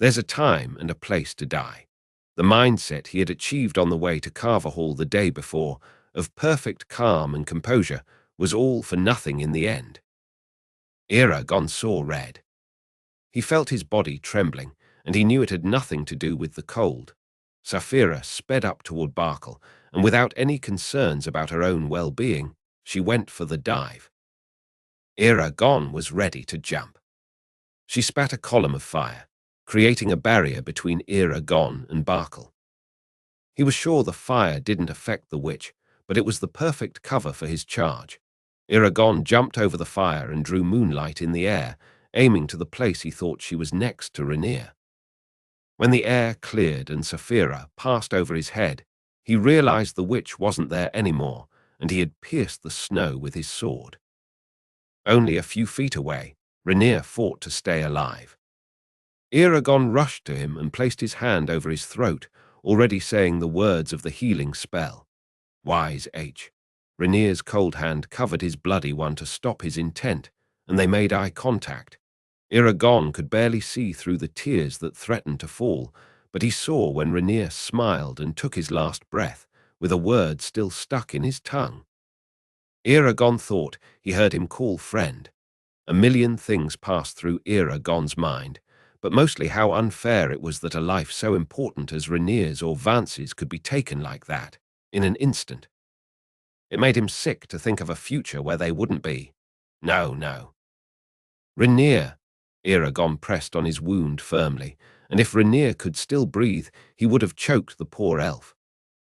There's a time and a place to die. The mindset he had achieved on the way to Carver Hall the day before, of perfect calm and composure, was all for nothing in the end. Eragon saw red. He felt his body trembling, and he knew it had nothing to do with the cold. Saphira sped up toward Barkle, and without any concerns about her own well-being, she went for the dive. Eragon was ready to jump. She spat a column of fire, creating a barrier between Eragon and Barkle. He was sure the fire didn't affect the witch, but it was the perfect cover for his charge. Eragon jumped over the fire and drew moonlight in the air, aiming to the place he thought she was next to Rainier. When the air cleared and Saphira passed over his head, he realized the witch wasn't there anymore, and he had pierced the snow with his sword. Only a few feet away, Rainier fought to stay alive. Eragon rushed to him and placed his hand over his throat, already saying the words of the healing spell. Wise H. Rainier's cold hand covered his bloody one to stop his intent, and they made eye contact. Eragon could barely see through the tears that threatened to fall, but he saw when Rainier smiled and took his last breath, with a word still stuck in his tongue. Eragon thought he heard him call friend. A million things passed through Eragon's mind, but mostly how unfair it was that a life so important as Rainier's or Vance's could be taken like that, in an instant. It made him sick to think of a future where they wouldn't be. No, no. Rainier! Eragon pressed on his wound firmly, and if Rainier could still breathe, he would have choked the poor elf.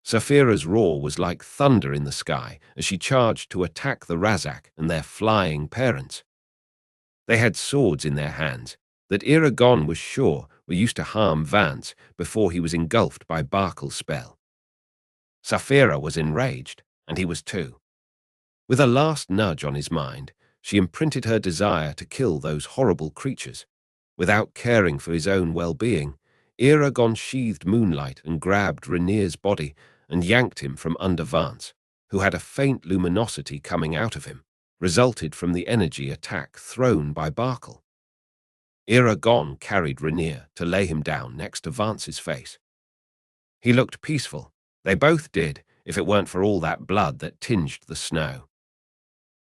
Saphira's roar was like thunder in the sky as she charged to attack the Razak and their flying parents. They had swords in their hands that Eragon was sure were used to harm Vance before he was engulfed by Barkle's spell. Saphira was enraged, and he was too. With a last nudge on his mind, she imprinted her desire to kill those horrible creatures. Without caring for his own well-being, Eragon sheathed moonlight and grabbed Rainier's body and yanked him from under Vance, who had a faint luminosity coming out of him, resulted from the energy attack thrown by Barkle. Eragon carried Rainier to lay him down next to Vance's face. He looked peaceful. They both did, if it weren't for all that blood that tinged the snow.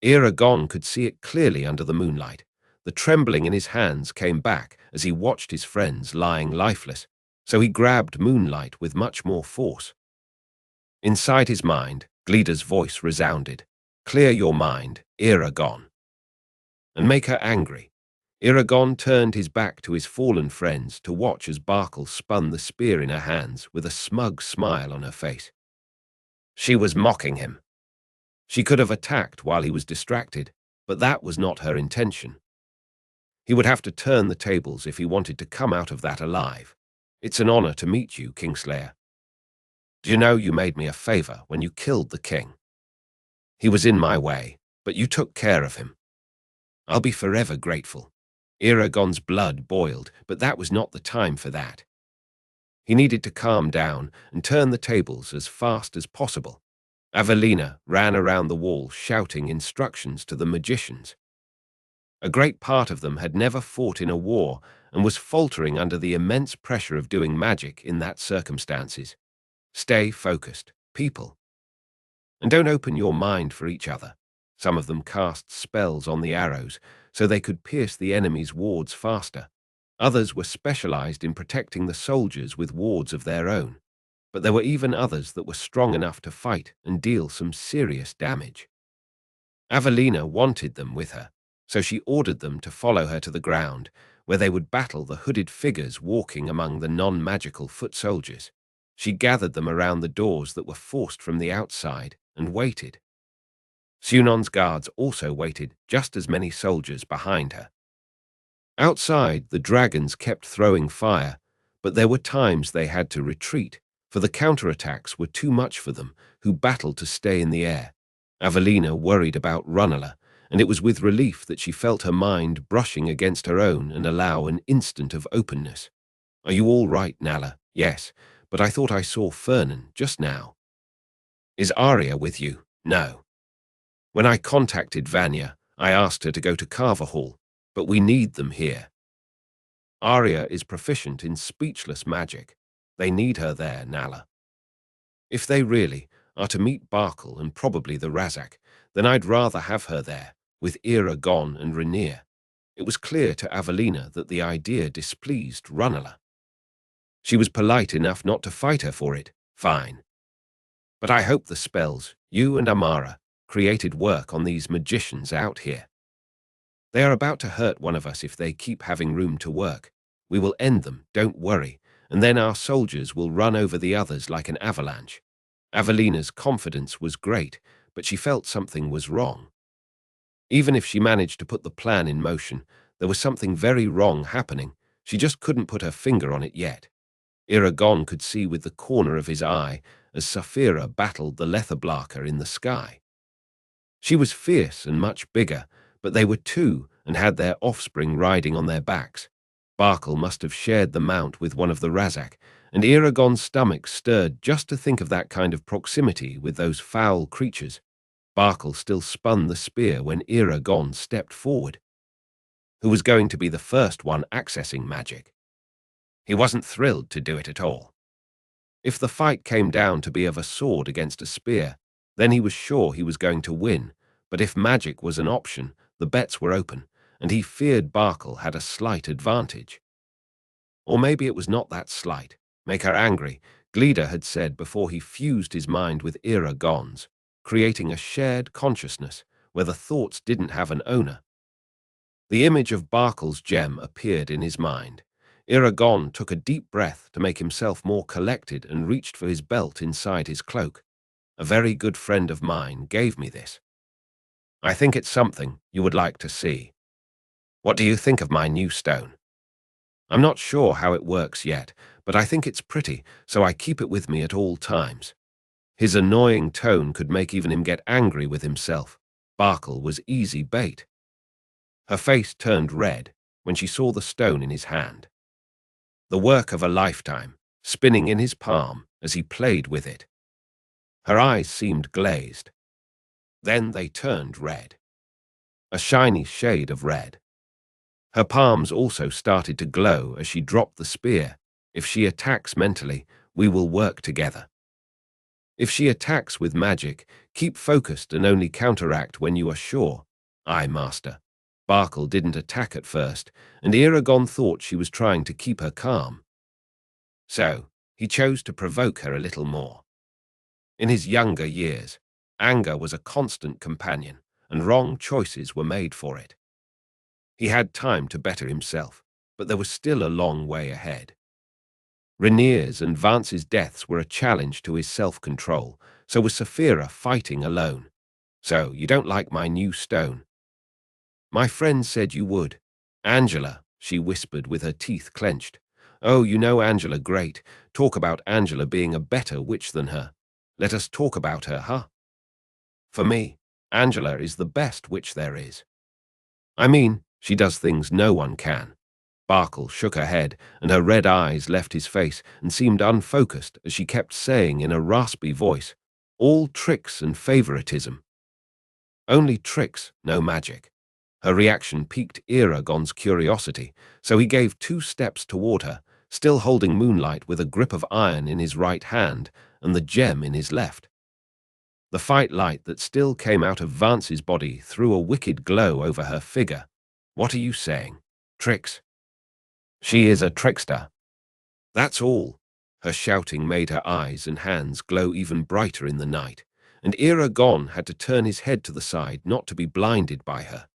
Eragon could see it clearly under the moonlight. The trembling in his hands came back as he watched his friends lying lifeless, so he grabbed Moonlight with much more force. Inside his mind, Gleda's voice resounded. Clear your mind, Eragon. And make her angry. Eragon turned his back to his fallen friends to watch as Barkle spun the spear in her hands with a smug smile on her face. She was mocking him. She could have attacked while he was distracted, but that was not her intention. He would have to turn the tables if he wanted to come out of that alive. It's an honor to meet you, Kingslayer. Do you know you made me a favor when you killed the king? He was in my way, but you took care of him. I'll be forever grateful. Eragon's blood boiled, but that was not the time for that. He needed to calm down and turn the tables as fast as possible. Avelina ran around the wall shouting instructions to the magicians. A great part of them had never fought in a war and was faltering under the immense pressure of doing magic in that circumstances. Stay focused, people. And don't open your mind for each other. Some of them cast spells on the arrows so they could pierce the enemy's wards faster. Others were specialized in protecting the soldiers with wards of their own. But there were even others that were strong enough to fight and deal some serious damage. Avelina wanted them with her, so she ordered them to follow her to the ground, where they would battle the hooded figures walking among the non-magical foot soldiers. She gathered them around the doors that were forced from the outside and waited. Sunon's guards also waited, just as many soldiers behind her. Outside, the dragons kept throwing fire, but there were times they had to retreat, for the counterattacks were too much for them, who battled to stay in the air. Avelina worried about Runela, and it was with relief that she felt her mind brushing against her own and allow an instant of openness. Are you all right, Nala? Yes, but I thought I saw Fernan just now. Is Arya with you? No. When I contacted Vanya, I asked her to go to Carver Hall, but we need them here. Arya is proficient in speechless magic. They need her there, Nala. If they really are to meet Barkle and probably the Razak, then I'd rather have her there, with Eragon and Rhaenyra. It was clear to Avelina that the idea displeased Runela. She was polite enough not to fight her for it, fine. But I hope the spells you and Amara created work on these magicians out here. They are about to hurt one of us if they keep having room to work. We will end them, don't worry, and then our soldiers will run over the others like an avalanche. Avelina's confidence was great, but she felt something was wrong. Even if she managed to put the plan in motion, there was something very wrong happening. She just couldn't put her finger on it yet. Eragon could see with the corner of his eye as Saphira battled the Letherblaker in the sky. She was fierce and much bigger, but they were two and had their offspring riding on their backs. Barkle must have shared the mount with one of the Razak, and Eragon's stomach stirred just to think of that kind of proximity with those foul creatures. Barkle still spun the spear when Eragon stepped forward. Who was going to be the first one accessing magic? He wasn't thrilled to do it at all. If the fight came down to be of a sword against a spear, then he was sure he was going to win, but if magic was an option, the bets were open, and he feared Barkle had a slight advantage. Or maybe it was not that slight. Make her angry, Glida had said before he fused his mind with Eragon's, creating a shared consciousness where the thoughts didn't have an owner. The image of Barkle's gem appeared in his mind. Eragon took a deep breath to make himself more collected and reached for his belt inside his cloak. A very good friend of mine gave me this. I think it's something you would like to see. What do you think of my new stone? I'm not sure how it works yet, but I think it's pretty, so I keep it with me at all times. His annoying tone could make even him get angry with himself. Barkle was easy bait. Her face turned red when she saw the stone in his hand. The work of a lifetime, spinning in his palm as he played with it. Her eyes seemed glazed. Then they turned red. A shiny shade of red. Her palms also started to glow as she dropped the spear. If she attacks mentally, we will work together. If she attacks with magic, keep focused and only counteract when you are sure. Aye, master. Barkle didn't attack at first, and Eragon thought she was trying to keep her calm. So, he chose to provoke her a little more. In his younger years, anger was a constant companion, and wrong choices were made for it. He had time to better himself, but there was still a long way ahead. Rhaenyra's and Vance's deaths were a challenge to his self-control, so was Saphira fighting alone. So, you don't like my new stone? My friend said you would. Angela, she whispered with her teeth clenched. Oh, you know Angela great. Talk about Angela being a better witch than her. Let us talk about her, huh? For me, Angela is the best witch there is. I mean, she does things no one can. Barkle shook her head, and her red eyes left his face and seemed unfocused as she kept saying in a raspy voice, all tricks and favoritism. Only tricks, no magic. Her reaction piqued Eragon's curiosity, so he gave 2 steps toward her, still holding Moonlight with a grip of iron in his right hand and the gem in his left. The fight light that still came out of Vance's body threw a wicked glow over her figure. What are you saying? Tricks? She is a trickster. That's all. Her shouting made her eyes and hands glow even brighter in the night, and Eragon had to turn his head to the side not to be blinded by her.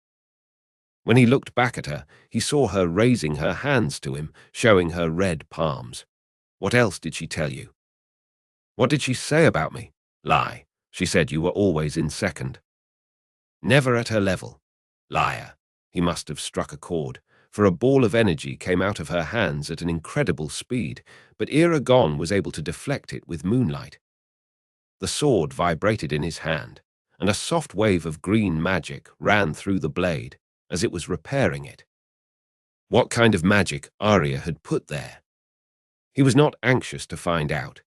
When he looked back at her, he saw her raising her hands to him, showing her red palms. What else did she tell you? What did she say about me? Lie. She said you were always in second. Never at her level. Liar. He must have struck a chord, for a ball of energy came out of her hands at an incredible speed, but Eragon was able to deflect it with Moonlight. The sword vibrated in his hand, and a soft wave of green magic ran through the blade as it was repairing it. What kind of magic Arya had put there? He was not anxious to find out.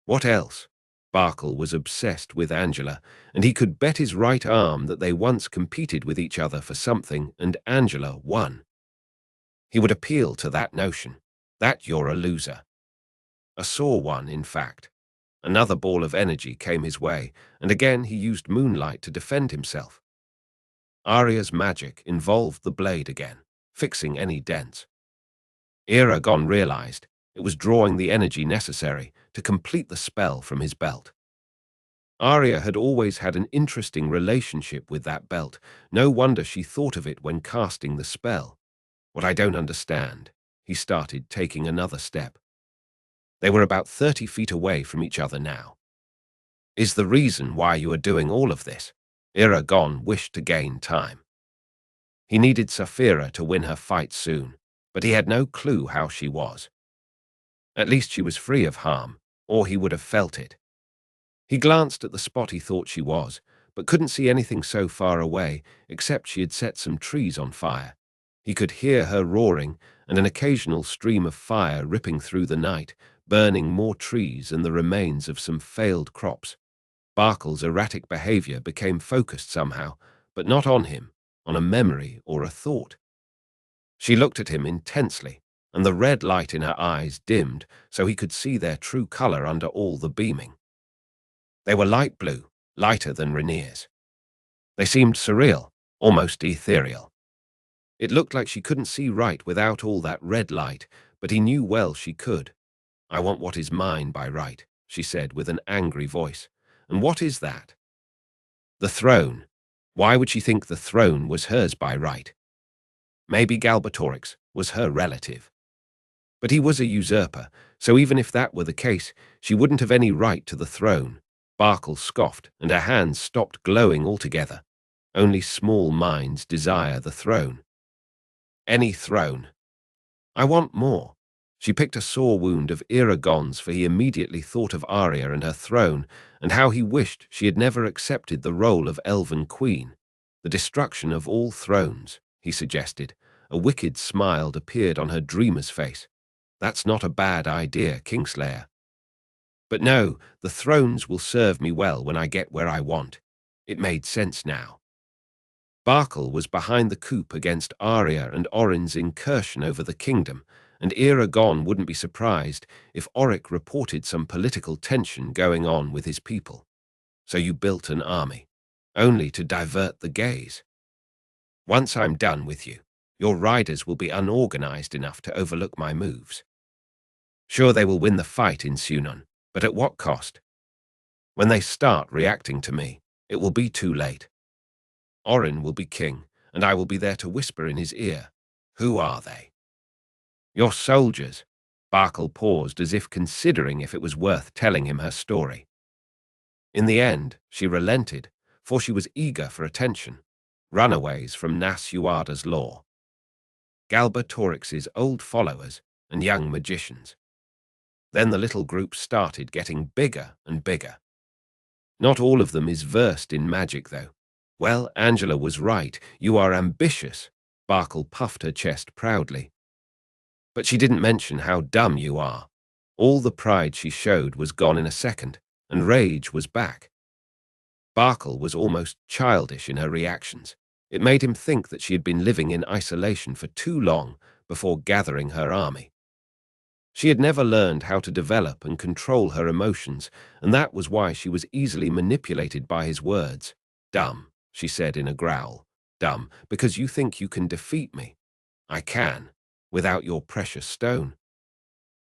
What else? Barkle was obsessed with Angela, and he could bet his right arm that they once competed with each other for something, and Angela won. He would appeal to that notion, that you're a loser. A sore one, in fact. Another ball of energy came his way, and again he used moonlight to defend himself. Arya's magic involved the blade again, fixing any dents. Eragon realized it was drawing the energy necessary to complete the spell from his belt. Arya had always had an interesting relationship with that belt. No wonder she thought of it when casting the spell. What I don't understand, he started, taking another step. They were about 30 feet away from each other now. Is the reason why you are doing all of this? Eragon wished to gain time. He needed Saphira to win her fight soon, but he had no clue how she was. At least she was free of harm, or he would have felt it. He glanced at the spot he thought she was, but couldn't see anything so far away, except she had set some trees on fire. He could hear her roaring, and an occasional stream of fire ripping through the night, burning more trees and the remains of some failed crops. Barkle's erratic behavior became focused somehow, but not on him, on a memory or a thought. She looked at him intensely, and the red light in her eyes dimmed so he could see their true color under all the beaming. They were light blue, lighter than Rhaenyra's. They seemed surreal, almost ethereal. It looked like she couldn't see right without all that red light, but he knew well she could. I want what is mine by right, she said with an angry voice. And what is that? The throne. Why would she think the throne was hers by right? Maybe Galbatorix was her relative. But he was a usurper, so even if that were the case, she wouldn't have any right to the throne. Barkle scoffed, and her hands stopped glowing altogether. Only small minds desire the throne. Any throne. I want more. She picked a sore wound of Eragon's, for he immediately thought of Arya and her throne, and how he wished she had never accepted the role of Elven Queen. The destruction of all thrones, he suggested. A wicked smile appeared on her dreamer's face. That's not a bad idea, Kingslayer. But no, the thrones will serve me well when I get where I want. It made sense now. Barkle was behind the coup against Arya and Orin's incursion over the kingdom, and Eragon wouldn't be surprised if Oric reported some political tension going on with his people. So you built an army, only to divert the gaze. Once I'm done with you, your riders will be unorganized enough to overlook my moves. Sure, they will win the fight in Sunon, but at what cost? When they start reacting to me, it will be too late. Orin will be king, and I will be there to whisper in his ear. Who are they? Your soldiers. Barkle paused as if considering if it was worth telling him her story. In the end, she relented, for she was eager for attention. Runaways from Nas Uada's law. Galbatorix's old followers and young magicians. Then the little group started getting bigger and bigger. Not all of them is versed in magic, though. Well, Angela was right. You are ambitious. Barkle puffed her chest proudly. But she didn't mention how dumb you are. All the pride she showed was gone in a second, and rage was back. Barkle was almost childish in her reactions. It made him think that she had been living in isolation for too long before gathering her army. She had never learned how to develop and control her emotions, and that was why she was easily manipulated by his words. Dumb, she said in a growl. Dumb, because you think you can defeat me. I can, without your precious stone.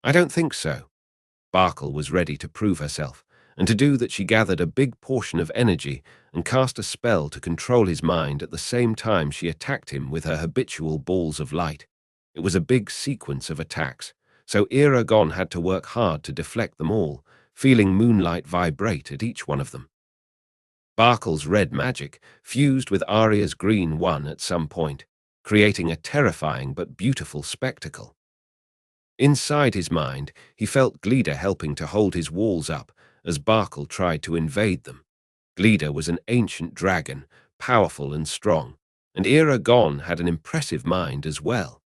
I don't think so. Barkle was ready to prove herself, and to do that she gathered a big portion of energy and cast a spell to control his mind at the same time she attacked him with her habitual balls of light. It was a big sequence of attacks, so Eragon had to work hard to deflect them all, feeling moonlight vibrate at each one of them. Barkle's red magic fused with Arya's green one at some point, creating a terrifying but beautiful spectacle. Inside his mind, he felt Glida helping to hold his walls up as Barkle tried to invade them. Glida was an ancient dragon, powerful and strong, and Eragon had an impressive mind as well.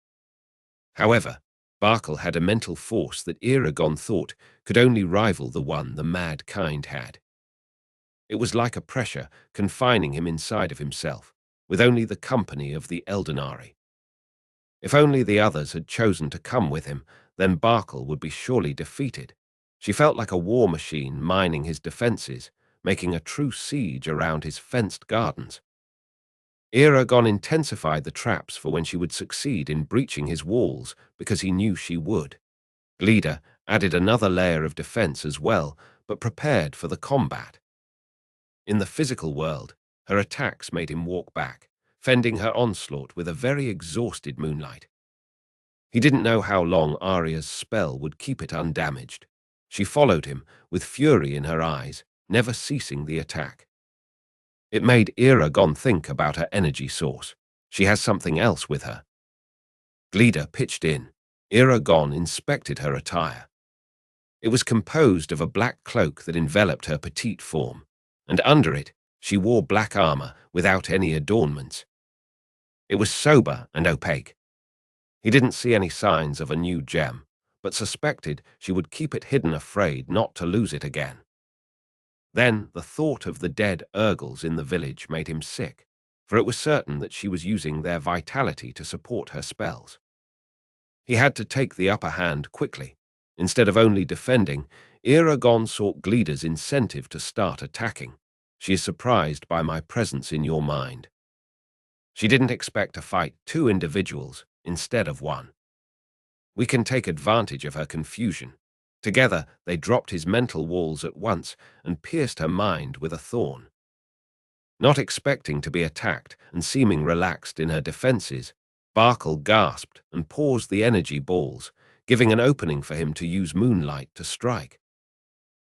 However, Barkle had a mental force that Eragon thought could only rival the one the mad kind had. It was like a pressure confining him inside of himself, with only the company of the Eldenari. If only the others had chosen to come with him, then Barkle would be surely defeated. She felt like a war machine mining his defenses, making a true siege around his fenced gardens. Eragon intensified the traps for when she would succeed in breaching his walls, because he knew she would. Glida added another layer of defense as well, but prepared for the combat. In the physical world, her attacks made him walk back, fending her onslaught with a very exhausted Moonlight. He didn't know how long Arya's spell would keep it undamaged. She followed him, with fury in her eyes, never ceasing the attack. It made Eragon think about her energy source. She has something else with her. Glida pitched in. Eragon inspected her attire. It was composed of a black cloak that enveloped her petite form, and under it she wore black armor without any adornments. It was sober and opaque. He didn't see any signs of a new gem, but suspected she would keep it hidden, afraid not to lose it again. Then the thought of the dead Urgles in the village made him sick, for it was certain that she was using their vitality to support her spells. He had to take the upper hand quickly. Instead of only defending, Eragon sought Glida's incentive to start attacking. She is surprised by my presence in your mind. She didn't expect to fight two individuals instead of one. We can take advantage of her confusion. Together, they dropped his mental walls at once and pierced her mind with a thorn. Not expecting to be attacked and seeming relaxed in her defenses, Barkle gasped and paused the energy balls, giving an opening for him to use Moonlight to strike.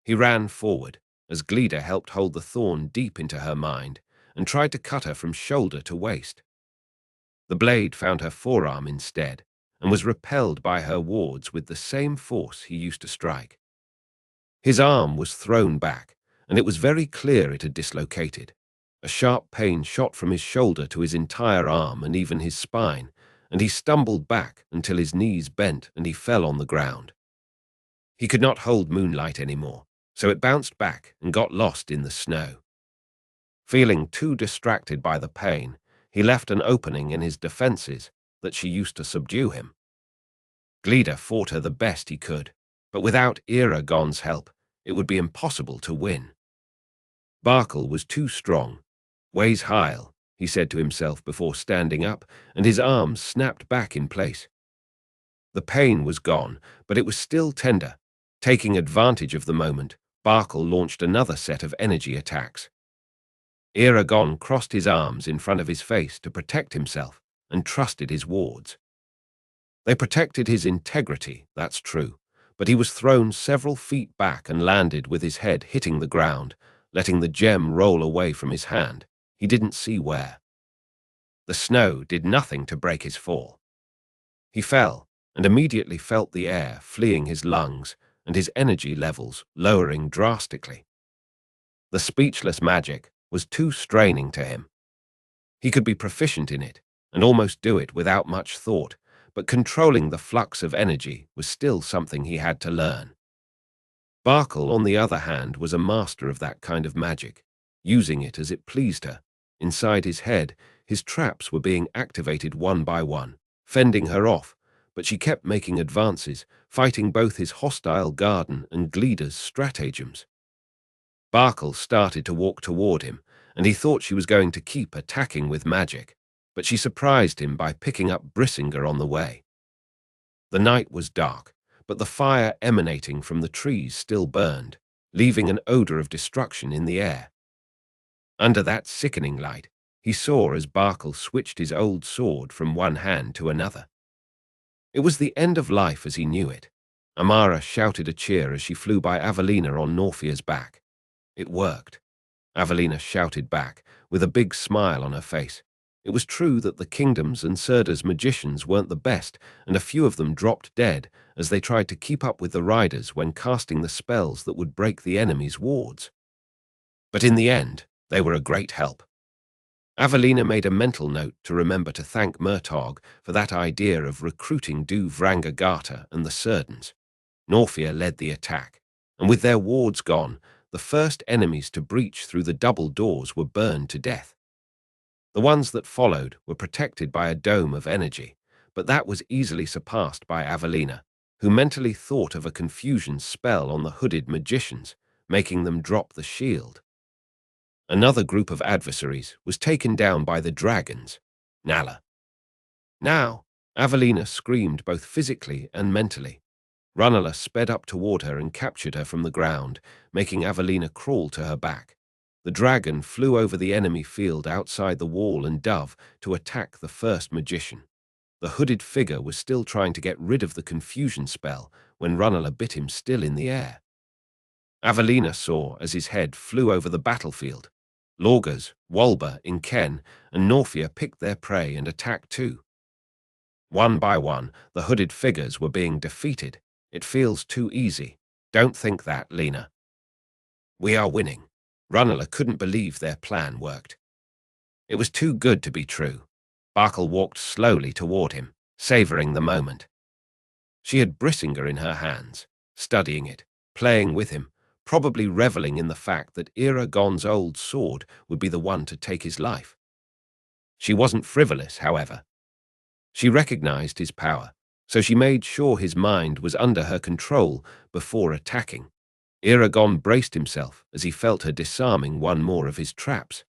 He ran forward as Glida helped hold the thorn deep into her mind and tried to cut her from shoulder to waist. The blade found her forearm instead and was repelled by her wards with the same force he used to strike. His arm was thrown back, and it was very clear it had dislocated. A sharp pain shot from his shoulder to his entire arm and even his spine, and he stumbled back until his knees bent and he fell on the ground. He could not hold Moonlight anymore, so it bounced back and got lost in the snow. Feeling too distracted by the pain, he left an opening in his defenses that she used to subdue him. Glida fought her the best he could, but without Eragon's help, it would be impossible to win. Barkle was too strong. Ways Heil, he said to himself before standing up, and his arms snapped back in place. The pain was gone, but it was still tender. Taking advantage of the moment, Barkle launched another set of energy attacks. Eragon crossed his arms in front of his face to protect himself and trusted his wards. They protected his integrity, that's true, but he was thrown several feet back and landed with his head hitting the ground, letting the gem roll away from his hand. He didn't see where. The snow did nothing to break his fall. He fell and immediately felt the air fleeing his lungs and his energy levels lowering drastically. The speechless magic was too straining to him. He could be proficient in it and almost do it without much thought, but controlling the flux of energy was still something he had to learn. Barkle, on the other hand, was a master of that kind of magic, using it as it pleased her. Inside his head, his traps were being activated one by one, fending her off, but she kept making advances, fighting both his hostile garden and Glida's stratagems. Barkle started to walk toward him, and he thought she was going to keep attacking with magic, but she surprised him by picking up Brissinger on the way. The night was dark, but the fire emanating from the trees still burned, leaving an odor of destruction in the air. Under that sickening light, he saw as Barkle switched his old sword from one hand to another. It was the end of life as he knew it. Amara shouted a cheer as she flew by Avelina on Norfia's back. It worked. Avelina shouted back, with a big smile on her face. It was true that the kingdom's and Serda's magicians weren't the best, and a few of them dropped dead as they tried to keep up with the riders when casting the spells that would break the enemy's wards. But in the end, they were a great help. Avelina made a mental note to remember to thank Murtagh for that idea of recruiting Du Vrangagata and the Serdans. Norfia led the attack, and with their wards gone, the first enemies to breach through the double doors were burned to death. The ones that followed were protected by a dome of energy, but that was easily surpassed by Avelina, who mentally thought of a confusion spell on the hooded magicians, making them drop the shield. Another group of adversaries was taken down by the dragons. Nala. Now, Avelina screamed both physically and mentally. Ranala sped up toward her and captured her from the ground, making Avelina crawl to her back. The dragon flew over the enemy field outside the wall and dove to attack the first magician. The hooded figure was still trying to get rid of the confusion spell when Ranala bit him still in the air. Avelina saw as his head flew over the battlefield. Lorgas, Walba, Inken, and Norfia picked their prey and attacked too. One by one, the hooded figures were being defeated. It feels too easy. Don't think that, Lena. We are winning. Ranala couldn't believe their plan worked. It was too good to be true. Barkle walked slowly toward him, savoring the moment. She had Brissinger in her hands, studying it, playing with him, probably reveling in the fact that Eragon's old sword would be the one to take his life. She wasn't frivolous, however. She recognized his power, so she made sure his mind was under her control before attacking. Eragon braced himself as he felt her disarming one more of his traps.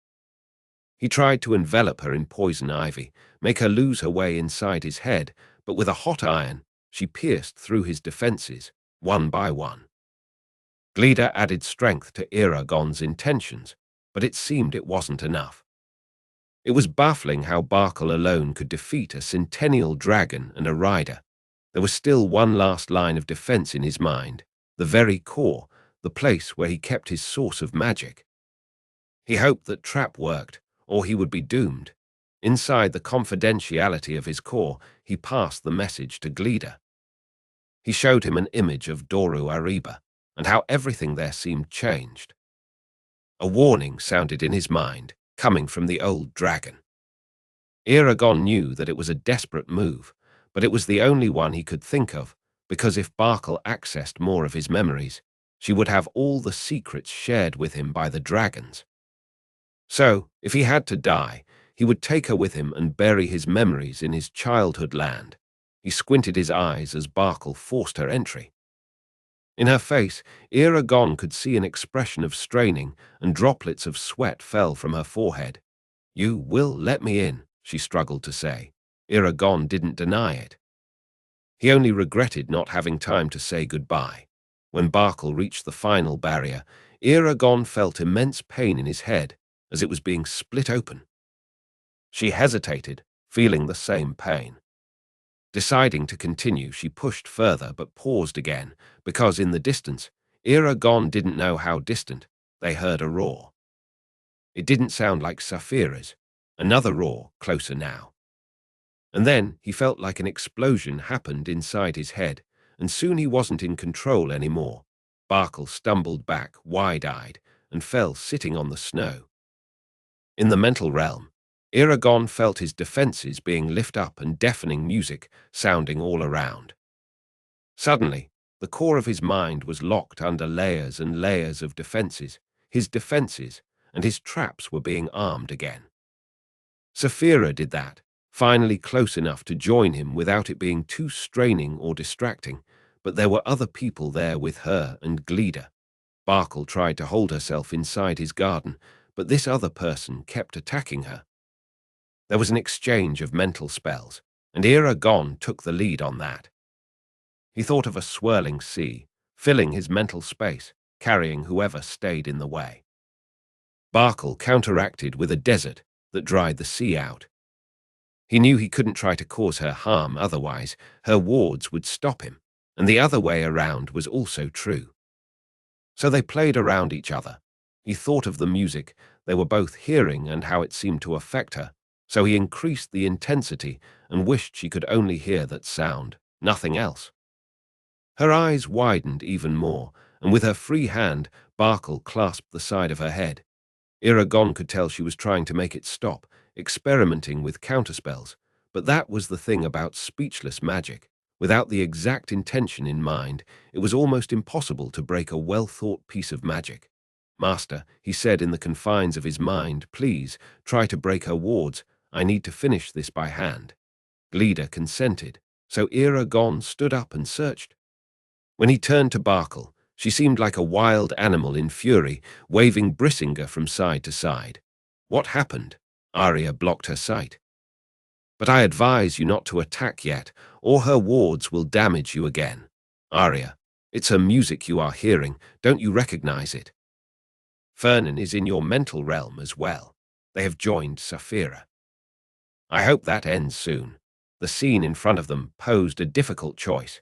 He tried to envelop her in poison ivy, make her lose her way inside his head, but with a hot iron, she pierced through his defenses, one by one. Glida added strength to Eragon's intentions, but it seemed it wasn't enough. It was baffling how Barkle alone could defeat a centennial dragon and a rider. There was still one last line of defense in his mind, the very core, the place where he kept his source of magic. He hoped that trap worked, or he would be doomed. Inside the confidentiality of his core, he passed the message to Glida. He showed him an image of Doru Ariba, and how everything there seemed changed. A warning sounded in his mind, coming from the old dragon. Eragon knew that it was a desperate move, but it was the only one he could think of, because if Barkle accessed more of his memories, she would have all the secrets shared with him by the dragons. So, if he had to die, he would take her with him and bury his memories in his childhood land. He squinted his eyes as Barkle forced her entry. In her face, Eragon could see an expression of straining, and droplets of sweat fell from her forehead. "You will let me in," she struggled to say. Eragon didn't deny it. He only regretted not having time to say goodbye. When Barkle reached the final barrier, Eragon felt immense pain in his head, as it was being split open. She hesitated, feeling the same pain. Deciding to continue, she pushed further but paused again, because in the distance, Eragon didn't know how distant, they heard a roar. It didn't sound like Saphira's. Another roar, closer now. And then he felt like an explosion happened inside his head, and soon he wasn't in control anymore. Barkle stumbled back, wide-eyed, and fell sitting on the snow. In the mental realm, Eragon felt his defenses being lifted up and deafening music sounding all around. Suddenly, the core of his mind was locked under layers and layers of defenses. His defenses and his traps were being armed again. Saphira did that, finally close enough to join him without it being too straining or distracting, but there were other people there with her and Glida. Barkle tried to hold herself inside his garden, but this other person kept attacking her. There was an exchange of mental spells, and Eragon took the lead on that. He thought of a swirling sea, filling his mental space, carrying whoever stayed in the way. Barkle counteracted with a desert that dried the sea out. He knew he couldn't try to cause her harm, otherwise her wards would stop him, and the other way around was also true. So they played around each other. He thought of the music they were both hearing and how it seemed to affect her, so he increased the intensity and wished she could only hear that sound, nothing else. Her eyes widened even more, and with her free hand, Barkle clasped the side of her head. Eragon could tell she was trying to make it stop, experimenting with counterspells, but that was the thing about speechless magic. Without the exact intention in mind, it was almost impossible to break a well-thought piece of magic. "Master," he said in the confines of his mind, "please, try to break her wards. I need to finish this by hand." Glida consented, so Eragon stood up and searched. When he turned to Barkle, she seemed like a wild animal in fury, waving Brissinger from side to side. What happened? Arya blocked her sight. But I advise you not to attack yet, or her wards will damage you again. Arya, it's her music you are hearing, don't you recognize it? Fernan is in your mental realm as well. They have joined Saphira. I hope that ends soon. The scene in front of them posed a difficult choice.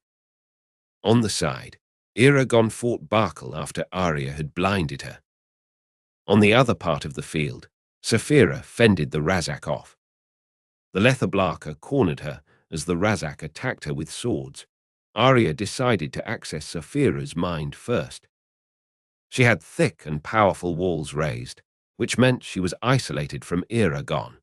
On the side, Eragon fought Barkle after Arya had blinded her. On the other part of the field, Saphira fended the Razak off. The Lethablarka cornered her as the Razak attacked her with swords. Arya decided to access Saphira's mind first. She had thick and powerful walls raised, which meant she was isolated from Eragon.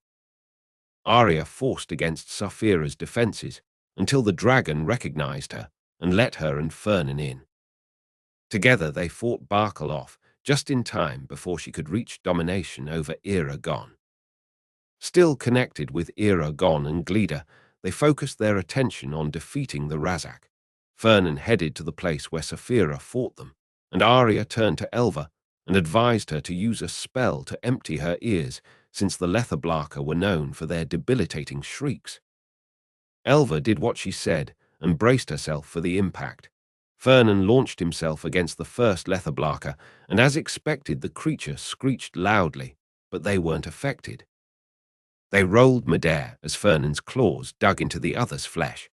Arya forced against Saphira's defenses until the dragon recognized her and let her and Fernan in. Together they fought Barkle off just in time before she could reach domination over Eragon. Still connected with Eragon and Glida, they focused their attention on defeating the Razak. Fernan headed to the place where Saphira fought them, and Arya turned to Elva and advised her to use a spell to empty her ears, since the Lethablarka were known for their debilitating shrieks. Elva did what she said and braced herself for the impact. Fernan launched himself against the first Lethablarka, and as expected the creature screeched loudly, but they weren't affected. They rolled midair as Fernan's claws dug into the other's flesh.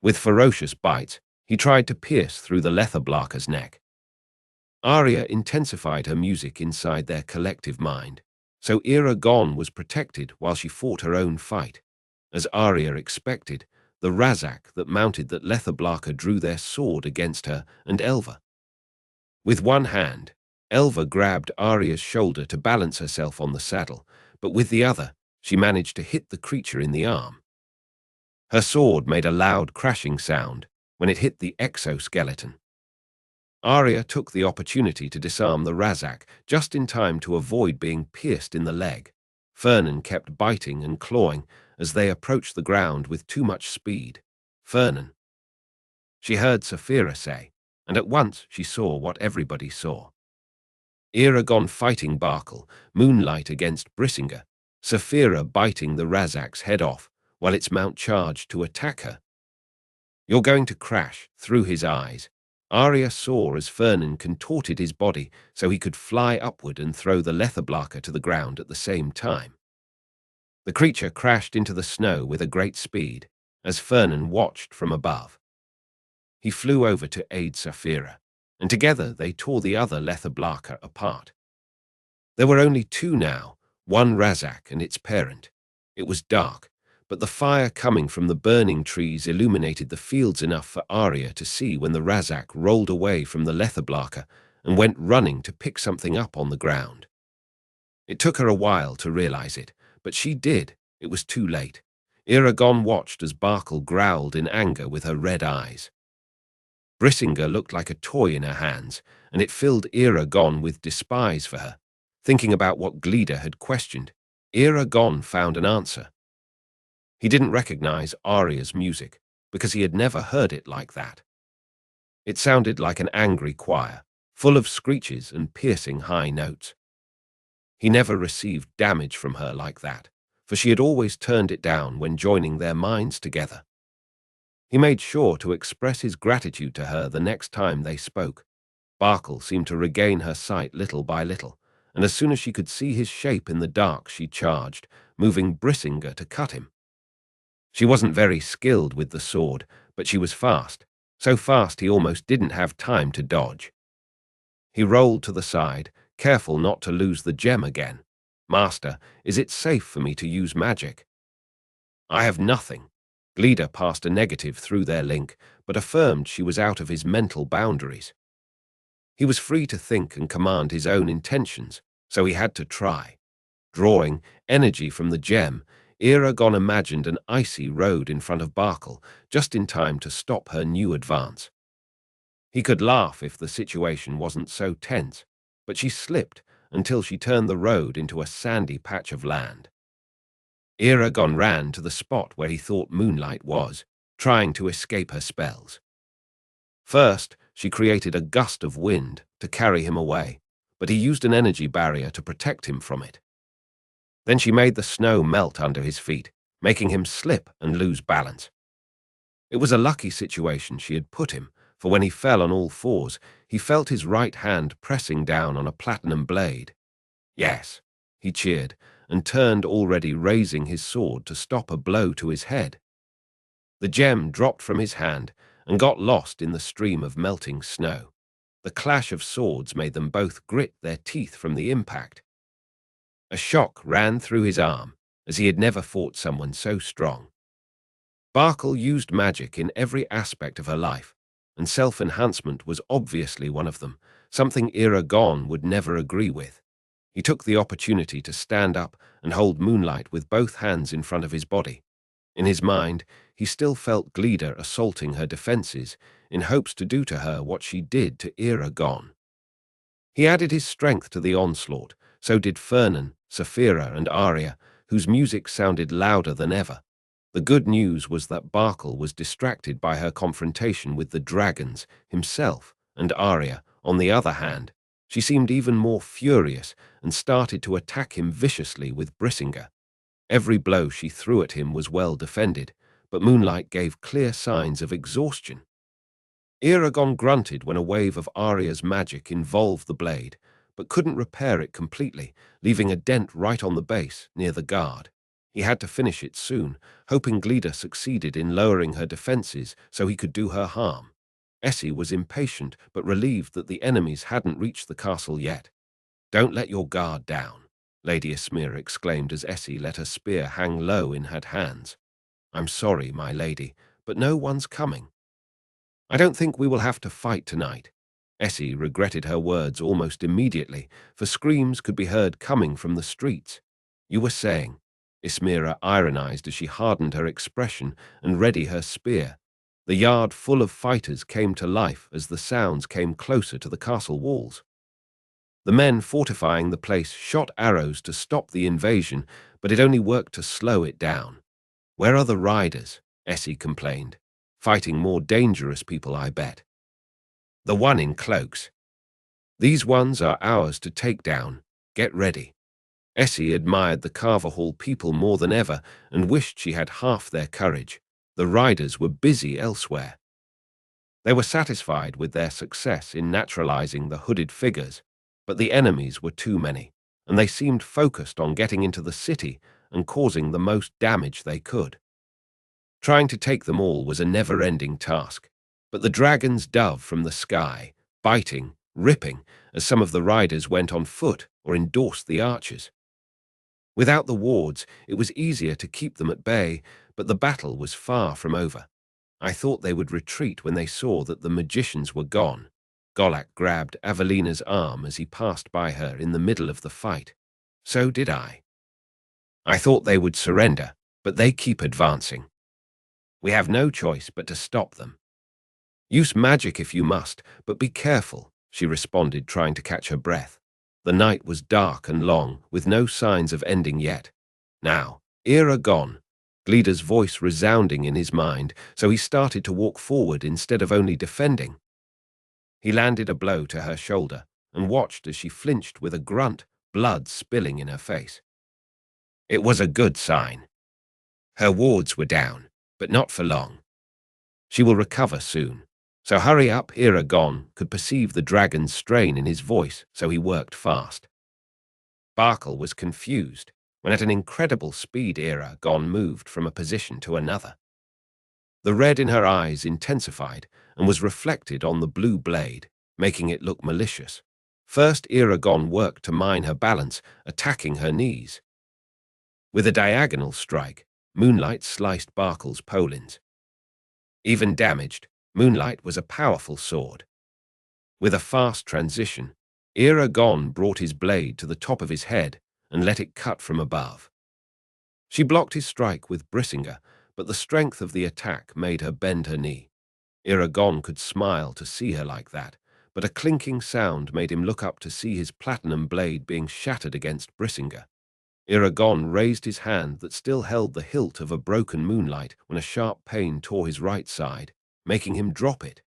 With ferocious bites, he tried to pierce through the Lethablarka's neck. Arya intensified her music inside their collective mind, so Eragon was protected while she fought her own fight. As Arya expected, the Razak that mounted that Lethablarka drew their sword against her and Elva. With one hand, Elva grabbed Arya's shoulder to balance herself on the saddle, but with the other, she managed to hit the creature in the arm. Her sword made a loud crashing sound when it hit the exoskeleton. Arya took the opportunity to disarm the Razak just in time to avoid being pierced in the leg. Fernan kept biting and clawing as they approached the ground with too much speed. Fernan. She heard Saphira say, and at once she saw what everybody saw. Eragon fighting Barkle, moonlight against Brissinger, Saphira biting the Razak's head off while its mount charged to attack her. You're going to crash through his eyes. Arya saw as Fernan contorted his body so he could fly upward and throw the Lethablarka to the ground at the same time. The creature crashed into the snow with a great speed as Fernan watched from above. He flew over to aid Saphira, and together they tore the other Lethablarka apart. There were only two now, one Razak and its parent. It was dark, but the fire coming from the burning trees illuminated the fields enough for Arya to see when the Razak rolled away from the Lethablarka and went running to pick something up on the ground. It took her a while to realize it, but she did. It was too late. Eragon watched as Barkle growled in anger with her red eyes. Brissinger looked like a toy in her hands, and it filled Eragon with despise for her. Thinking about what Glida had questioned, Eragon found an answer. He didn't recognize Arya's music because he had never heard it like that. It sounded like an angry choir, full of screeches and piercing high notes. He never received damage from her like that, for she had always turned it down when joining their minds together. He made sure to express his gratitude to her the next time they spoke. Barkle seemed to regain her sight little by little, and as soon as she could see his shape in the dark, she charged, moving Brissinger to cut him. She wasn't very skilled with the sword, but she was fast, so fast he almost didn't have time to dodge. He rolled to the side, careful not to lose the gem again. Master, is it safe for me to use magic? I have nothing. Glida passed a negative through their link, but affirmed she was out of his mental boundaries. He was free to think and command his own intentions, so he had to try. Drawing energy from the gem, Eragon imagined an icy road in front of Barkle, just in time to stop her new advance. He could laugh if the situation wasn't so tense, but she slipped until she turned the road into a sandy patch of land. Eragon ran to the spot where he thought Moonlight was, trying to escape her spells. First, she created a gust of wind to carry him away, but he used an energy barrier to protect him from it. Then she made the snow melt under his feet, making him slip and lose balance. It was a lucky situation she had put him, for when he fell on all fours, he felt his right hand pressing down on a platinum blade. Yes, he cheered, and turned, already raising his sword to stop a blow to his head. The gem dropped from his hand and got lost in the stream of melting snow. The clash of swords made them both grit their teeth from the impact. A shock ran through his arm, as he had never fought someone so strong. Barkle used magic in every aspect of her life, and self-enhancement was obviously one of them, something Eragon would never agree with. He took the opportunity to stand up and hold Moonlight with both hands in front of his body. In his mind, he still felt Gleeder assaulting her defenses in hopes to do to her what she did to Eragon. He added his strength to the onslaught, so did Fernan, Saphira, and Arya, whose music sounded louder than ever. The good news was that Barkle was distracted by her confrontation with the dragons himself, and Arya, on the other hand, she seemed even more furious and started to attack him viciously with Brisinga. Every blow she threw at him was well defended, but Moonlight gave clear signs of exhaustion. Eragon grunted when a wave of Arya's magic involved the blade, but couldn't repair it completely, leaving a dent right on the base, near the guard. He had to finish it soon, hoping Gleeder succeeded in lowering her defenses so he could do her harm. Essie was impatient, but relieved that the enemies hadn't reached the castle yet. "Don't let your guard down," Lady Ismira exclaimed as Essie let her spear hang low in her hands. "I'm sorry, my lady, but no one's coming." "I don't think we will have to fight tonight." Essie regretted her words almost immediately, for screams could be heard coming from the streets. "You were saying," Ismira ironized as she hardened her expression and readied her spear. The yard full of fighters came to life as the sounds came closer to the castle walls. The men fortifying the place shot arrows to stop the invasion, but it only worked to slow it down. "Where are the riders?" Essie complained. "Fighting more dangerous people, I bet." "The one in cloaks. These ones are ours to take down. Get ready." Essie admired the Carver Hall people more than ever and wished she had half their courage. The riders were busy elsewhere. They were satisfied with their success in naturalizing the hooded figures, but the enemies were too many, and they seemed focused on getting into the city and causing the most damage they could. Trying to take them all was a never-ending task, but the dragons dove from the sky, biting, ripping, as some of the riders went on foot or endorsed the archers. Without the wards, it was easier to keep them at bay, but the battle was far from over. I thought they would retreat when they saw that the magicians were gone. Golak grabbed Avelina's arm as he passed by her in the middle of the fight. So did I. I thought they would surrender, but they keep advancing. We have no choice but to stop them. Use magic if you must, but be careful, she responded, trying to catch her breath. The night was dark and long, with no signs of ending yet. Now, Eragon, Gleeder's voice resounding in his mind, so he started to walk forward instead of only defending. He landed a blow to her shoulder and watched as she flinched with a grunt, blood spilling in her face. It was a good sign. Her wards were down, but not for long. She will recover soon. So hurry up. Eragon could perceive the dragon's strain in his voice, so he worked fast. Barkle was confused when at an incredible speed Eragon moved from a position to another. The red in her eyes intensified and was reflected on the blue blade, making it look malicious. First, Eragon worked to mine her balance, attacking her knees. With a diagonal strike, Moonlight sliced Barkle's polins. Even damaged, Moonlight was a powerful sword. With a fast transition, Eragon brought his blade to the top of his head and let it cut from above. She blocked his strike with Brisinga, but the strength of the attack made her bend her knee. Eragon could smile to see her like that, but a clinking sound made him look up to see his platinum blade being shattered against Brisinga. Eragon raised his hand that still held the hilt of a broken moonlight when a sharp pain tore his right side, making him drop it.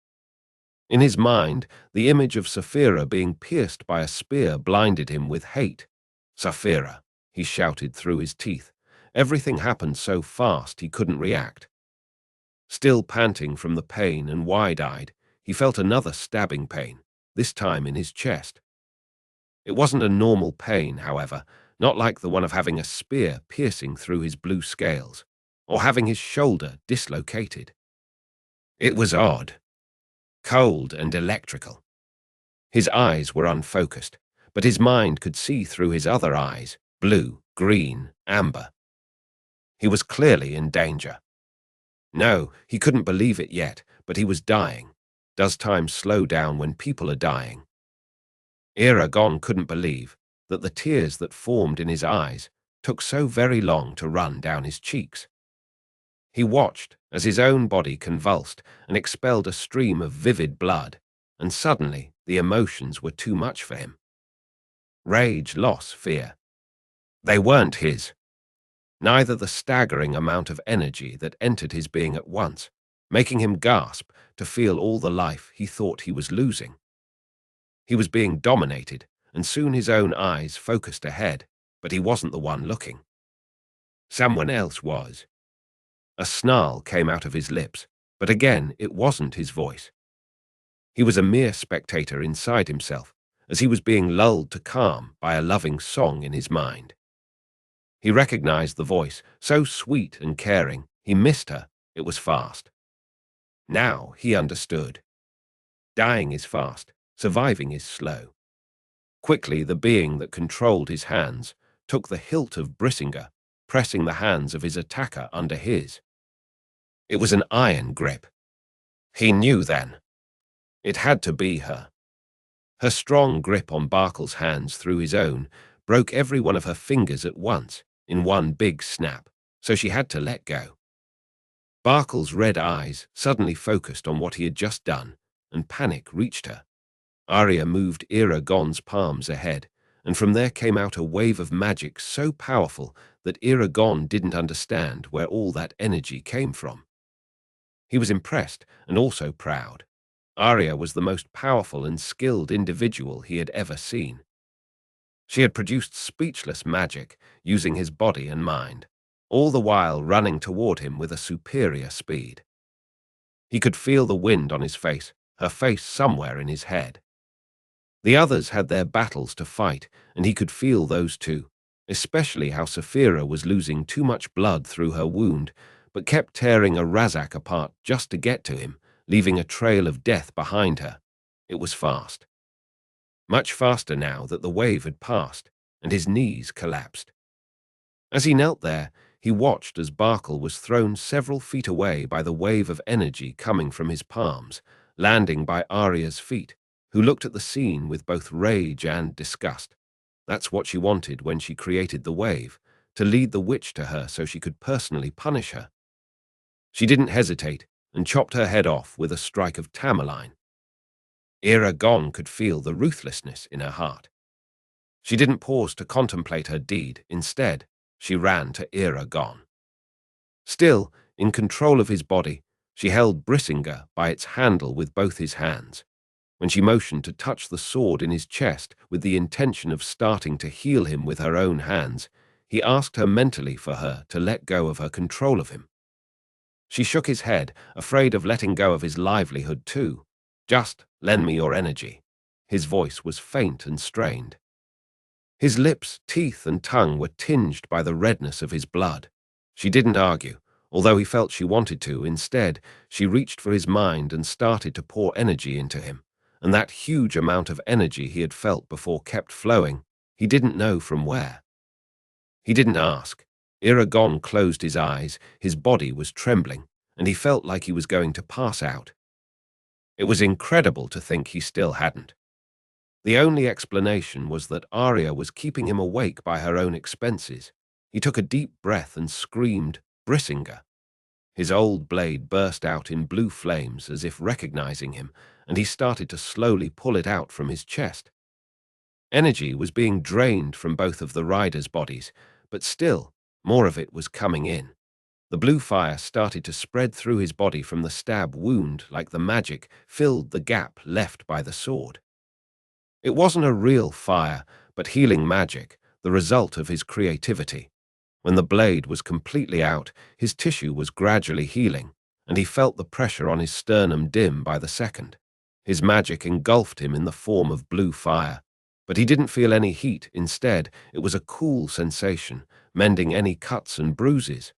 In his mind, the image of Saphira being pierced by a spear blinded him with hate. "Saphira," he shouted through his teeth. Everything happened so fast he couldn't react. Still panting from the pain and wide-eyed, he felt another stabbing pain, this time in his chest. It wasn't a normal pain, however, not like the one of having a spear piercing through his blue scales, or having his shoulder dislocated. It was odd, cold and electrical. His eyes were unfocused, but his mind could see through his other eyes, blue, green, amber. He was clearly in danger. No, he couldn't believe it yet, but he was dying. Does time slow down when people are dying? Eragon couldn't believe that the tears that formed in his eyes took so very long to run down his cheeks. He watched as his own body convulsed and expelled a stream of vivid blood, and suddenly the emotions were too much for him. Rage, loss, fear. They weren't his. Neither the staggering amount of energy that entered his being at once, making him gasp to feel all the life he thought he was losing. He was being dominated, and soon his own eyes focused ahead, but he wasn't the one looking. Someone else was. A snarl came out of his lips, but again it wasn't his voice. He was a mere spectator inside himself, as he was being lulled to calm by a loving song in his mind. He recognized the voice, so sweet and caring, he missed her. It was fast. Now he understood. Dying is fast, surviving is slow. Quickly, the being that controlled his hands took the hilt of Brisinga, pressing the hands of his attacker under his. It was an iron grip. He knew then. It had to be her. Her strong grip on Barkle's hands through his own broke every one of her fingers at once, in one big snap, so she had to let go. Barkle's red eyes suddenly focused on what he had just done, and panic reached her. Arya moved Eragon's palms ahead, and from there came out a wave of magic so powerful that Eragon didn't understand where all that energy came from. He was impressed and also proud. Arya was the most powerful and skilled individual he had ever seen. She had produced speechless magic, using his body and mind, all the while running toward him with a superior speed. He could feel the wind on his face, her face somewhere in his head. The others had their battles to fight, and he could feel those too, especially how Saphira was losing too much blood through her wound, but kept tearing a Razak apart just to get to him, leaving a trail of death behind her. It was fast. Much faster now that the wave had passed, and his knees collapsed. As he knelt there, he watched as Barkle was thrown several feet away by the wave of energy coming from his palms, landing by Arya's feet, who looked at the scene with both rage and disgust. That's what she wanted when she created the wave, to lead the witch to her so she could personally punish her. She didn't hesitate and chopped her head off with a strike of Tamerlane. Eragon could feel the ruthlessness in her heart. She didn't pause to contemplate her deed. Instead, she ran to Eragon. Still, in control of his body, she held Brisinga by its handle with both his hands. When she motioned to touch the sword in his chest with the intention of starting to heal him with her own hands, he asked her mentally for her to let go of her control of him. She shook his head, afraid of letting go of his livelihood too. "Just lend me your energy." His voice was faint and strained. His lips, teeth, and tongue were tinged by the redness of his blood. She didn't argue, although he felt she wanted to. Instead, she reached for his mind and started to pour energy into him, and that huge amount of energy he had felt before kept flowing. He didn't know from where. He didn't ask. Eragon closed his eyes, his body was trembling, and he felt like he was going to pass out. It was incredible to think he still hadn't. The only explanation was that Arya was keeping him awake by her own expenses. He took a deep breath and screamed, "Brisinga." His old blade burst out in blue flames as if recognizing him, and he started to slowly pull it out from his chest. Energy was being drained from both of the riders' bodies, but still, more of it was coming in. The blue fire started to spread through his body from the stab wound like the magic filled the gap left by the sword. It wasn't a real fire, but healing magic, the result of his creativity. When the blade was completely out, his tissue was gradually healing, and he felt the pressure on his sternum dim by the second. His magic engulfed him in the form of blue fire, but he didn't feel any heat. Instead, it was a cool sensation, mending any cuts and bruises.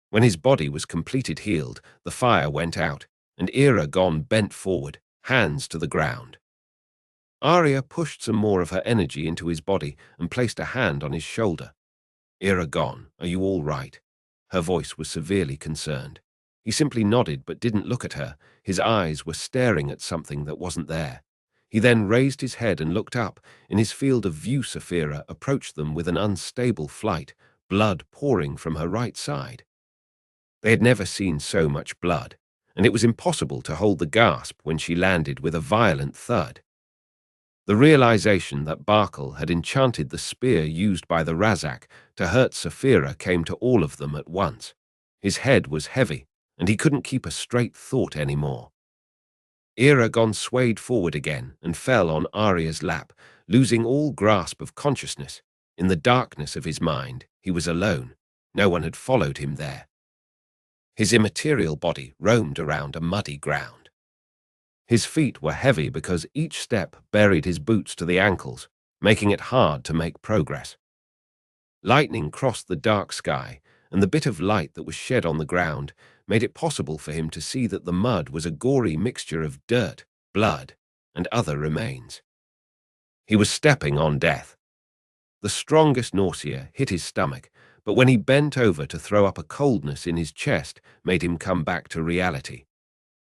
When his body was completed healed, the fire went out, and Eragon bent forward, hands to the ground. Arya pushed some more of her energy into his body and placed a hand on his shoulder. "Eragon, are you all right?" Her voice was severely concerned. He simply nodded but didn't look at her. His eyes were staring at something that wasn't there. He then raised his head and looked up. In his field of view, Saphira approached them with an unstable flight, blood pouring from her right side. They had never seen so much blood, and it was impossible to hold the gasp when she landed with a violent thud. The realization that Barkal had enchanted the spear used by the Razak to hurt Saphira came to all of them at once. His head was heavy, and he couldn't keep a straight thought anymore. Eragon swayed forward again and fell on Arya's lap, losing all grasp of consciousness. In the darkness of his mind, he was alone. No one had followed him there. His immaterial body roamed around a muddy ground. His feet were heavy because each step buried his boots to the ankles, making it hard to make progress. Lightning crossed the dark sky, and the bit of light that was shed on the ground made it possible for him to see that the mud was a gory mixture of dirt, blood, and other remains. He was stepping on death. The strongest nausea hit his stomach, but when he bent over to throw up, a coldness in his chest made him come back to reality.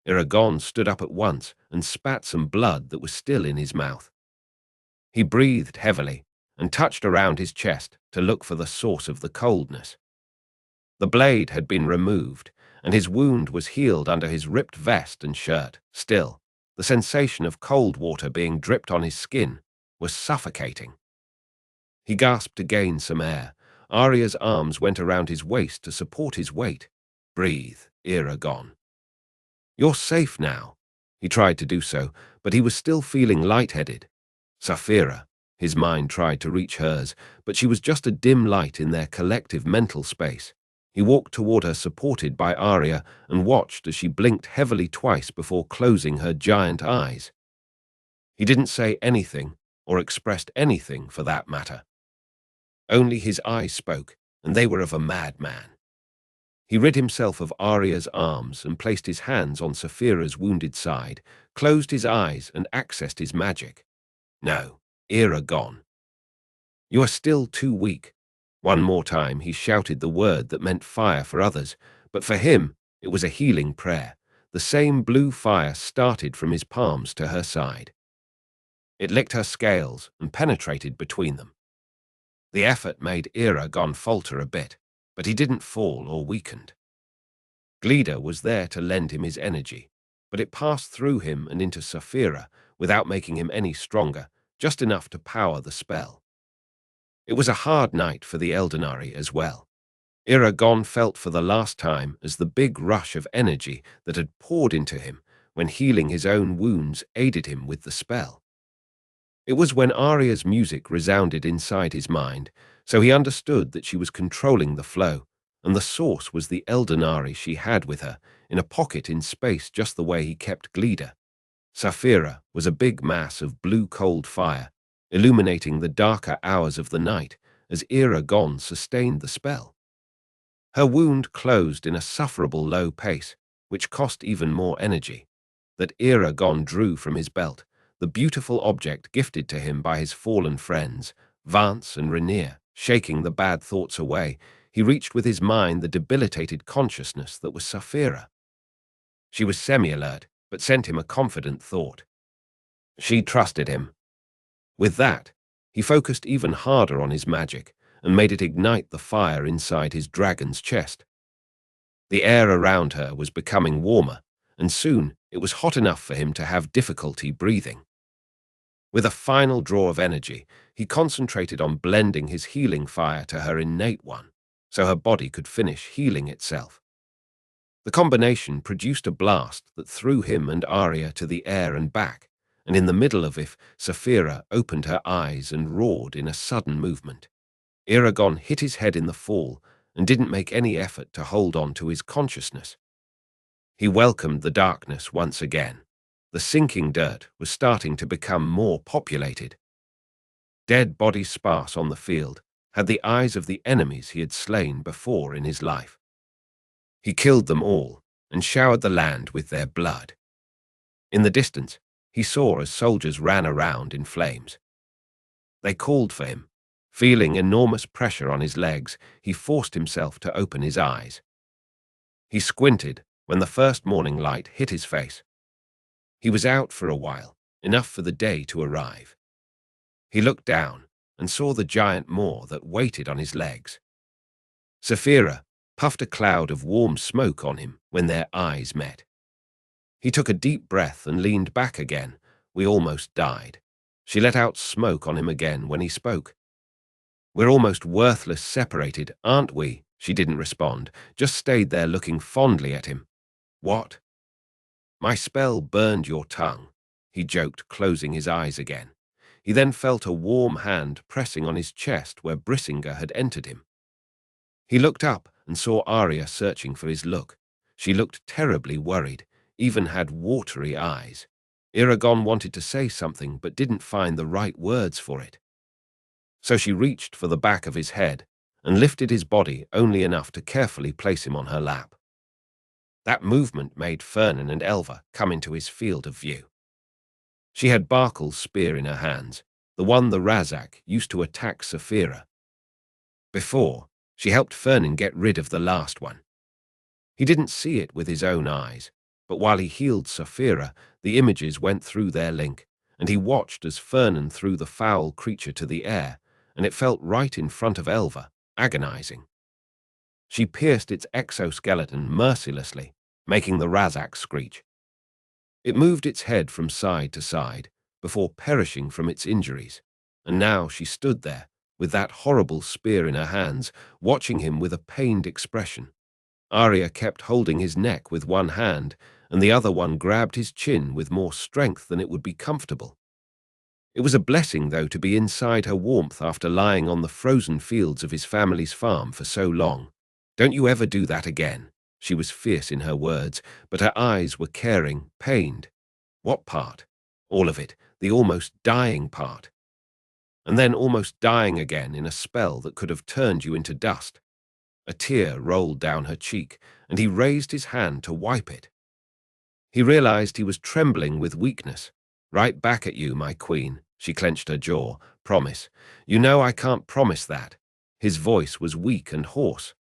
Eragon stood up at once and spat some blood that was still in his mouth. He breathed heavily and touched around his chest to look for the source of the coldness. The blade had been removed, and his wound was healed under his ripped vest and shirt. Still, the sensation of cold water being dripped on his skin was suffocating. He gasped to gain some air. Arya's arms went around his waist to support his weight. "Breathe, Eragon. You're safe now." He tried to do so, but he was still feeling lightheaded. Saphira, his mind tried to reach hers, but she was just a dim light in their collective mental space. He walked toward her, supported by Arya, and watched as she blinked heavily twice before closing her giant eyes. He didn't say anything, or expressed anything for that matter. Only his eyes spoke, and they were of a madman. He rid himself of Arya's arms and placed his hands on Saphira's wounded side, closed his eyes and accessed his magic. "No, Eragon. You are still too weak." One more time he shouted the word that meant fire for others, but for him it was a healing prayer. The same blue fire started from his palms to her side. It licked her scales and penetrated between them. The effort made Eragon falter a bit, but he didn't fall or weakened. Glida was there to lend him his energy, but it passed through him and into Saphira without making him any stronger, just enough to power the spell. It was a hard night for the Eldenari as well. Eragon felt for the last time as the big rush of energy that had poured into him when healing his own wounds aided him with the spell. It was when Arya's music resounded inside his mind, so he understood that she was controlling the flow, and the source was the Eldenari she had with her, in a pocket in space just the way he kept Glida. Saphira was a big mass of blue cold fire, illuminating the darker hours of the night as Eragon sustained the spell. Her wound closed in a sufferable low pace, which cost even more energy, that Eragon drew from his belt, the beautiful object gifted to him by his fallen friends, Vance and Rhaenyra. Shaking the bad thoughts away, he reached with his mind the debilitated consciousness that was Saphira. She was semi-alert, but sent him a confident thought. She trusted him. With that, he focused even harder on his magic and made it ignite the fire inside his dragon's chest. The air around her was becoming warmer, and soon it was hot enough for him to have difficulty breathing. With a final draw of energy, he concentrated on blending his healing fire to her innate one, so her body could finish healing itself. The combination produced a blast that threw him and Arya to the air and back, and in the middle of it, Saphira opened her eyes and roared in a sudden movement. Eragon hit his head in the fall and didn't make any effort to hold on to his consciousness. He welcomed the darkness once again. The sinking dirt was starting to become more populated. Dead bodies sparse on the field had the eyes of the enemies he had slain before in his life. He killed them all and showered the land with their blood. In the distance, he saw as soldiers ran around in flames. They called for him. Feeling enormous pressure on his legs, he forced himself to open his eyes. He squinted when the first morning light hit his face. He was out for a while, enough for the day to arrive. He looked down and saw the giant moor that waited on his legs. Saphira puffed a cloud of warm smoke on him when their eyes met. He took a deep breath and leaned back again. We almost died. She let out smoke on him again when he spoke. We're almost worthless separated, aren't we? She didn't respond, just stayed there looking fondly at him. What? My spell burned your tongue, he joked, closing his eyes again. He then felt a warm hand pressing on his chest where Brisinga had entered him. He looked up and saw Arya searching for his look. She looked terribly worried, even had watery eyes. Eragon wanted to say something but didn't find the right words for it. So she reached for the back of his head and lifted his body only enough to carefully place him on her lap. That movement made Fernan and Elva come into his field of view. She had Barkle's spear in her hands, the one the Razak used to attack Saphira. Before, she helped Fernan get rid of the last one. He didn't see it with his own eyes, but while he healed Saphira, the images went through their link, and he watched as Fernan threw the foul creature to the air, and it felt right in front of Elva, agonizing. She pierced its exoskeleton mercilessly, making the Razak screech. It moved its head from side to side before perishing from its injuries, and now she stood there, with that horrible spear in her hands, watching him with a pained expression. Arya kept holding his neck with one hand, and the other one grabbed his chin with more strength than it would be comfortable. It was a blessing, though, to be inside her warmth after lying on the frozen fields of his family's farm for so long. Don't you ever do that again. She was fierce in her words, but her eyes were caring, pained. What part? All of it, the almost dying part. And then almost dying again in a spell that could have turned you into dust. A tear rolled down her cheek, and he raised his hand to wipe it. He realized he was trembling with weakness. Right back at you, my queen, she clenched her jaw. Promise. You know I can't promise that. His voice was weak and hoarse.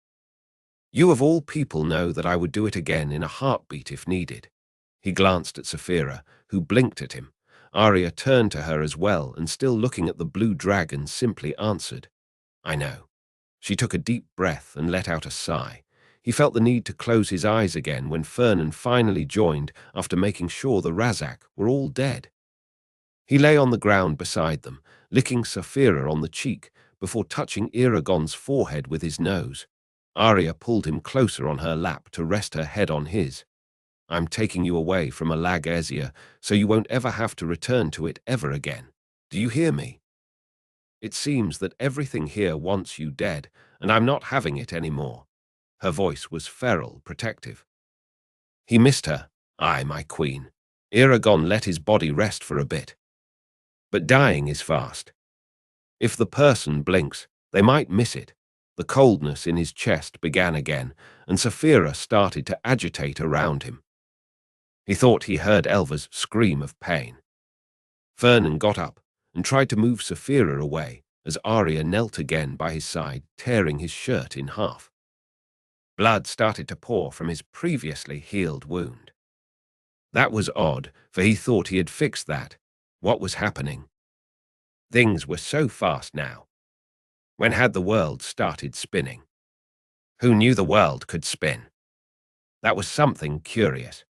You of all people know that I would do it again in a heartbeat if needed. He glanced at Saphira, who blinked at him. Arya turned to her as well, and still looking at the blue dragon, simply answered, I know. She took a deep breath and let out a sigh. He felt the need to close his eyes again when Fernan finally joined after making sure the Razak were all dead. He lay on the ground beside them, licking Saphira on the cheek before touching Eragon's forehead with his nose. Arya pulled him closer on her lap to rest her head on his. I'm taking you away from Alag Ezia, so you won't ever have to return to it ever again. Do you hear me? It seems that everything here wants you dead, and I'm not having it anymore. Her voice was feral, protective. He missed her. Aye, my queen. Eragon let his body rest for a bit. But dying is fast. If the person blinks, they might miss it. The coldness in his chest began again, and Saphira started to agitate around him. He thought he heard Elva's scream of pain. Fernan got up and tried to move Saphira away as Arya knelt again by his side, tearing his shirt in half. Blood started to pour from his previously healed wound. That was odd, for he thought he had fixed that. What was happening? Things were so fast now. When had the world started spinning? Who knew the world could spin? That was something curious.